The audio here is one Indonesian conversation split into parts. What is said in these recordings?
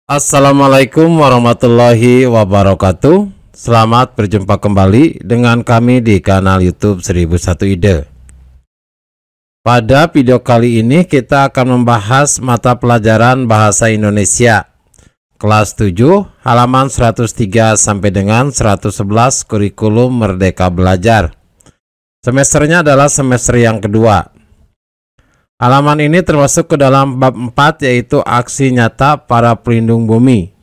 Assalamualaikum warahmatullahi wabarakatuh. Selamat berjumpa kembali dengan kami di kanal YouTube 1001 Ide. Pada video kali ini kita akan membahas mata pelajaran Bahasa Indonesia kelas 7 halaman 103 sampai dengan 111 kurikulum Merdeka Belajar. Semesternya adalah semester yang kedua. Halaman ini termasuk ke dalam bab 4 yaitu aksi nyata para pelindung bumi.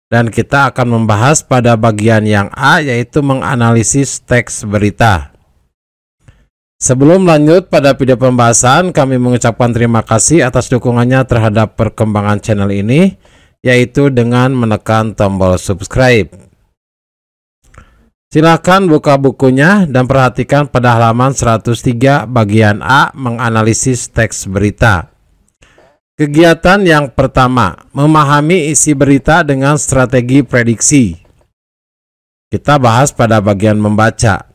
Dan kita akan membahas pada bagian yang A yaitu menganalisis teks berita. Sebelum lanjut pada video pembahasan, kami mengucapkan terima kasih atas dukungannya terhadap perkembangan channel ini, yaitu dengan menekan tombol subscribe. Silakan buka bukunya dan perhatikan pada halaman 103 bagian A menganalisis teks berita. Kegiatan yang pertama, memahami isi berita dengan strategi prediksi. Kita bahas pada bagian membaca.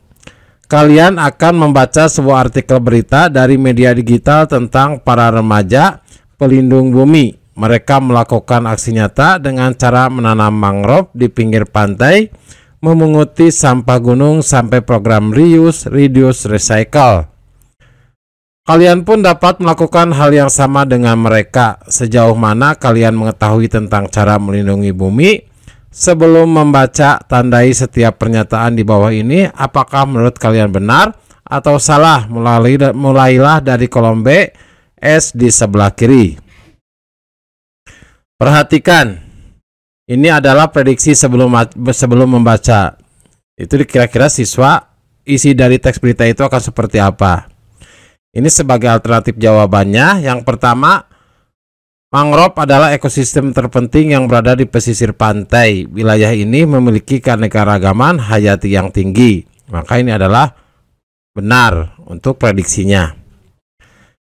Kalian akan membaca sebuah artikel berita dari media digital tentang para remaja pelindung bumi. Mereka melakukan aksi nyata dengan cara menanam mangrove di pinggir pantai, memunguti sampah gunung sampai program reuse, reduce, recycle. Kalian pun dapat melakukan hal yang sama dengan mereka. Sejauh mana kalian mengetahui tentang cara melindungi bumi? Sebelum membaca, tandai setiap pernyataan di bawah ini. Apakah menurut kalian benar atau salah? Mulailah dari kolom B, S di sebelah kiri. Perhatikan. Ini adalah prediksi sebelum membaca. Itu kira-kira siswa isi dari teks berita itu akan seperti apa. Ini sebagai alternatif jawabannya. Yang pertama, mangrove adalah ekosistem terpenting yang berada di pesisir pantai. Wilayah ini memiliki keanekaragaman hayati yang tinggi. Maka ini adalah benar untuk prediksinya.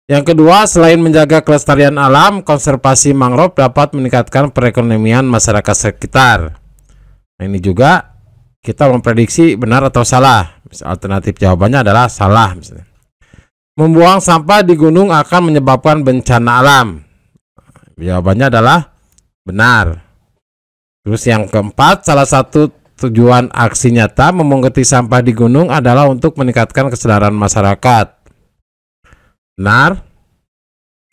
Yang kedua, selain menjaga kelestarian alam, konservasi mangrove dapat meningkatkan perekonomian masyarakat sekitar. Nah, ini juga kita memprediksi benar atau salah. Alternatif jawabannya adalah salah. Misalnya, membuang sampah di gunung akan menyebabkan bencana alam. Jawabannya adalah benar. Terus yang keempat, salah satu tujuan aksi nyata memunguti sampah di gunung adalah untuk meningkatkan kesadaran masyarakat. Benar.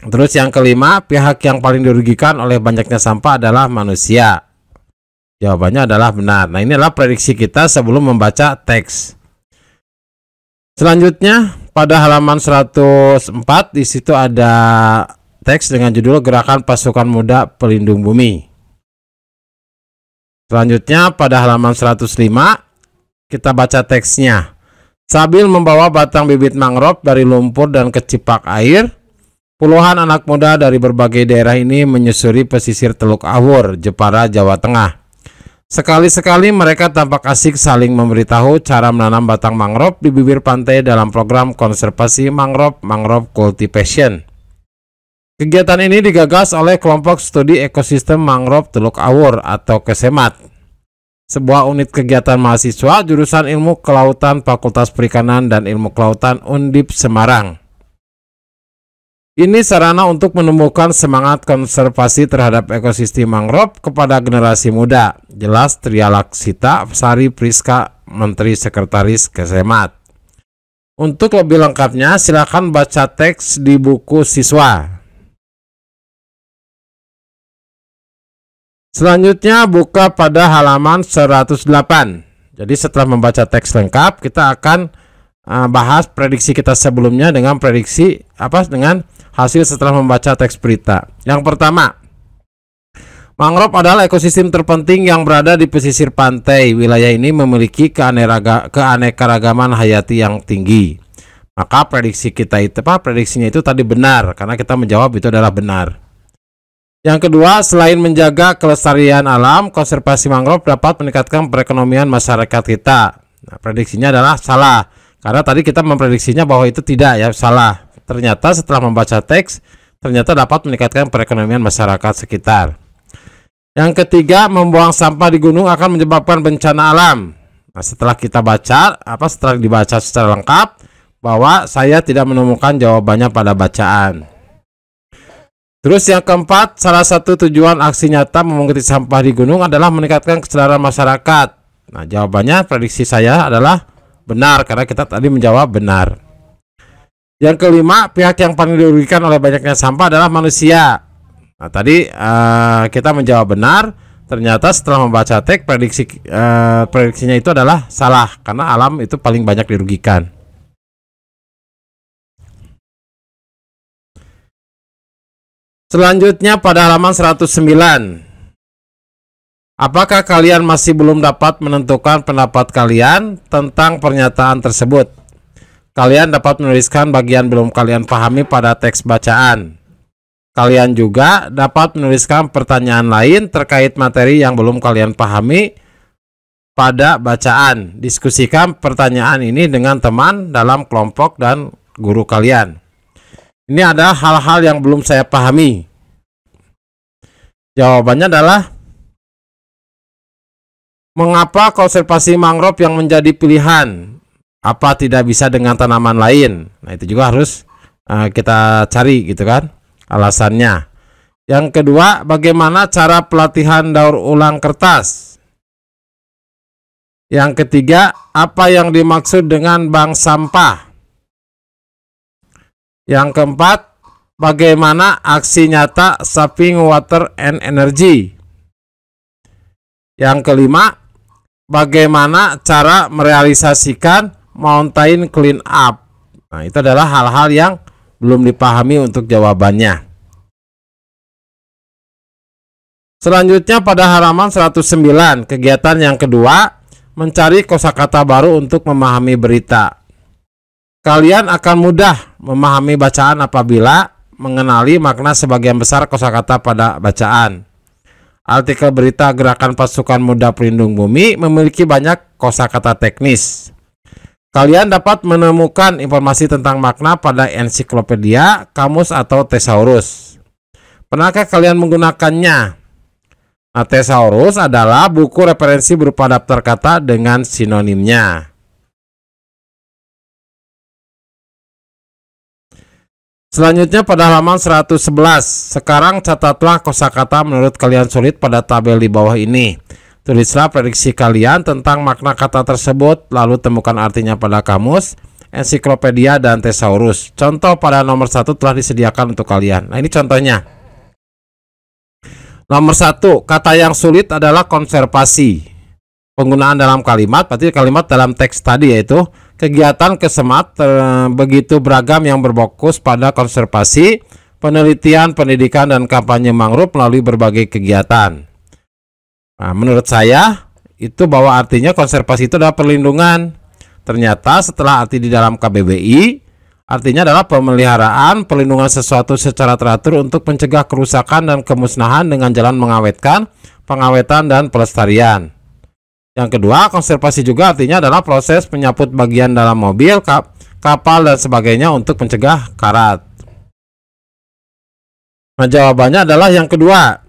Terus yang kelima, pihak yang paling dirugikan oleh banyaknya sampah adalah manusia. Jawabannya adalah benar. Nah, ini adalah prediksi kita sebelum membaca teks. Selanjutnya, pada halaman 104 di situ ada teks dengan judul Gerakan Pasukan Muda Pelindung Bumi. Selanjutnya, pada halaman 105 kita baca teksnya. Sambil membawa batang bibit mangrove dari lumpur dan kecipak air, puluhan anak muda dari berbagai daerah ini menyusuri pesisir Teluk Awur, Jepara, Jawa Tengah. Sekali-sekali mereka tampak asik saling memberitahu cara menanam batang mangrove di bibir pantai dalam program konservasi mangrove cultivation. Kegiatan ini digagas oleh kelompok studi ekosistem mangrove Teluk Awur atau KESEMAT. Sebuah unit kegiatan mahasiswa jurusan Ilmu Kelautan Fakultas Perikanan dan Ilmu Kelautan Undip Semarang. Ini sarana untuk menumbuhkan semangat konservasi terhadap ekosistem mangrove kepada generasi muda. Jelas Tria Laksita Sari Priska, Menteri Sekretaris KESEMAT. Untuk lebih lengkapnya silakan baca teks di buku siswa. Selanjutnya buka pada halaman 108. Jadi setelah membaca teks lengkap, kita akan bahas prediksi kita sebelumnya dengan prediksi dengan hasil setelah membaca teks berita. Yang pertama, mangrove adalah ekosistem terpenting yang berada di pesisir pantai. Wilayah ini memiliki keanekaragaman hayati yang tinggi. Maka prediksi kita itu prediksinya itu tadi benar karena kita menjawab itu adalah benar. Yang kedua, selain menjaga kelestarian alam, konservasi mangrove dapat meningkatkan perekonomian masyarakat kita. Nah, prediksinya adalah salah. Karena tadi kita memprediksinya bahwa itu tidak, ya salah. Ternyata setelah membaca teks, ternyata dapat meningkatkan perekonomian masyarakat sekitar. Yang ketiga, membuang sampah di gunung akan menyebabkan bencana alam. Nah, setelah kita baca, setelah dibaca secara lengkap, bahwa saya tidak menemukan jawabannya pada bacaan. Terus yang keempat, salah satu tujuan aksi nyata memunguti sampah di gunung adalah meningkatkan kesadaran masyarakat. Nah, jawabannya prediksi saya adalah benar karena kita tadi menjawab benar. Yang kelima, pihak yang paling dirugikan oleh banyaknya sampah adalah manusia. Nah, tadi kita menjawab benar. Ternyata setelah membaca teks prediksinya itu adalah salah karena alam itu paling banyak dirugikan. Selanjutnya pada halaman 109. Apakah kalian masih belum dapat menentukan pendapat kalian tentang pernyataan tersebut? Kalian dapat menuliskan bagian belum kalian pahami pada teks bacaan. Kalian juga dapat menuliskan pertanyaan lain terkait materi yang belum kalian pahami pada bacaan. Diskusikan pertanyaan ini dengan teman dalam kelompok dan guru kalian. Ini ada hal-hal yang belum saya pahami. Jawabannya adalah mengapa konservasi mangrove yang menjadi pilihan? Apa tidak bisa dengan tanaman lain? Nah, itu juga harus kita cari gitu kan alasannya. Yang kedua, bagaimana cara pelatihan daur ulang kertas? Yang ketiga, apa yang dimaksud dengan bank sampah? Yang keempat, bagaimana aksi nyata saving water and energy? Yang kelima, bagaimana cara merealisasikan mountain clean up? Nah, itu adalah hal-hal yang belum dipahami untuk jawabannya. Selanjutnya pada halaman 109, kegiatan yang kedua, mencari kosakata baru untuk memahami berita. Kalian akan mudah memahami bacaan apabila mengenali makna sebagian besar kosakata pada bacaan. Artikel berita Gerakan Pasukan Muda Pelindung Bumi memiliki banyak kosakata teknis. Kalian dapat menemukan informasi tentang makna pada ensiklopedia, kamus, atau thesaurus. Pernahkah kalian menggunakannya? Nah, thesaurus adalah buku referensi berupa daftar kata dengan sinonimnya. Selanjutnya pada halaman 111. Sekarang catatlah kosakata menurut kalian sulit pada tabel di bawah ini. Tulislah prediksi kalian tentang makna kata tersebut, lalu temukan artinya pada kamus, ensiklopedia, dan thesaurus. Contoh pada nomor 1 telah disediakan untuk kalian. Nah, ini contohnya. Nomor 1, kata yang sulit adalah konservasi. Penggunaan dalam kalimat, berarti kalimat dalam teks tadi yaitu kegiatan kesemat begitu beragam yang berfokus pada konservasi, penelitian, pendidikan, dan kampanye mangrove melalui berbagai kegiatan. Nah, menurut saya itu bahwa artinya konservasi itu adalah perlindungan. Ternyata setelah arti di dalam KBBI, artinya adalah pemeliharaan, perlindungan sesuatu secara teratur untuk mencegah kerusakan dan kemusnahan dengan jalan mengawetkan, pengawetan, dan pelestarian. Yang kedua, konservasi juga artinya adalah proses menyaput bagian dalam mobil, kapal, dan sebagainya untuk mencegah karat. Nah, jawabannya adalah yang kedua,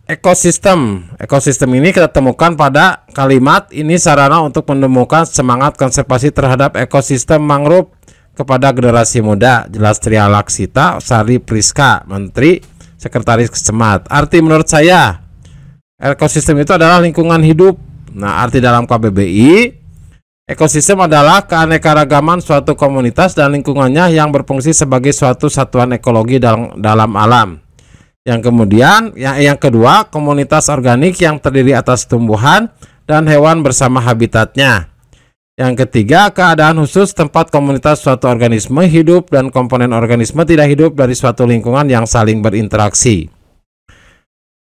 ekosistem. Ekosistem ini kita temukan pada kalimat ini sarana untuk menemukan semangat konservasi terhadap ekosistem mangrove kepada generasi muda. Jelas Tria Laksita Sari Priska, Menteri Sekretaris Kesemat. Arti menurut saya, ekosistem itu adalah lingkungan hidup. Nah, arti dalam KBBI, ekosistem adalah keanekaragaman suatu komunitas dan lingkungannya yang berfungsi sebagai suatu satuan ekologi dalam alam. Yang kemudian, yang kedua, komunitas organik yang terdiri atas tumbuhan dan hewan bersama habitatnya. Yang ketiga, keadaan khusus tempat komunitas suatu organisme hidup dan komponen organisme tidak hidup dari suatu lingkungan yang saling berinteraksi.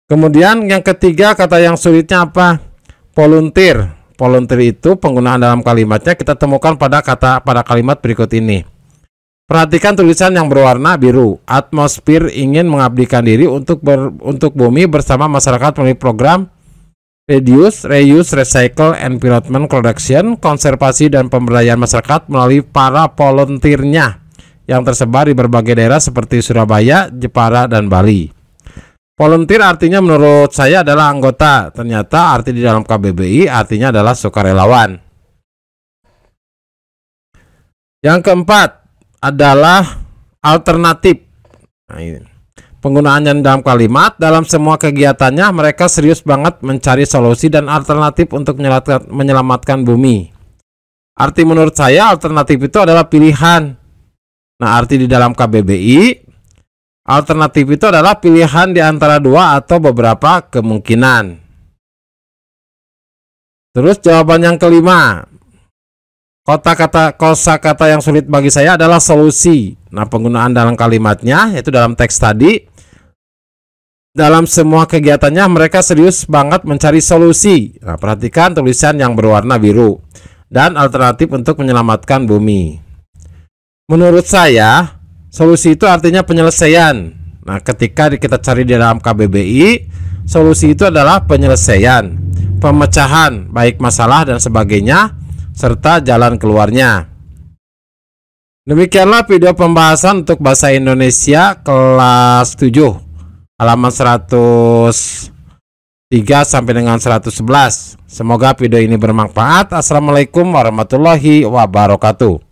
Kemudian yang ketiga, kata yang sulitnya apa? Volunteer. Volunteer itu penggunaan dalam kalimatnya kita temukan pada kalimat berikut ini. Perhatikan tulisan yang berwarna biru. Atmosfer ingin mengabdikan diri untuk bumi bersama masyarakat melalui program Reduce, Reuse, Recycle, Environment Protection, konservasi dan pemberdayaan masyarakat melalui para volunteernya yang tersebar di berbagai daerah seperti Surabaya, Jepara, dan Bali. Volunteer artinya menurut saya adalah anggota. Ternyata arti di dalam KBBI artinya adalah sukarelawan. Yang keempat adalah alternatif. Nah, ini. Penggunaannya dalam kalimat, dalam semua kegiatannya mereka serius banget mencari solusi dan alternatif untuk menyelamatkan bumi. Arti menurut saya alternatif itu adalah pilihan. Nah, arti di dalam KBBI, alternatif itu adalah pilihan di antara dua atau beberapa kemungkinan. Terus jawaban yang kelima, kosakata yang sulit bagi saya adalah solusi. Nah, penggunaan dalam kalimatnya yaitu dalam teks tadi, dalam semua kegiatannya mereka serius banget mencari solusi. Nah, perhatikan tulisan yang berwarna biru. Dan alternatif untuk menyelamatkan bumi. Menurut saya, solusi itu artinya penyelesaian. Nah, ketika kita cari di dalam KBBI, solusi itu adalah penyelesaian, pemecahan, baik masalah dan sebagainya, serta jalan keluarnya. Demikianlah video pembahasan untuk bahasa Indonesia kelas 7. Halaman 103 sampai dengan 111. Semoga video ini bermanfaat. Assalamualaikum warahmatullahi wabarakatuh.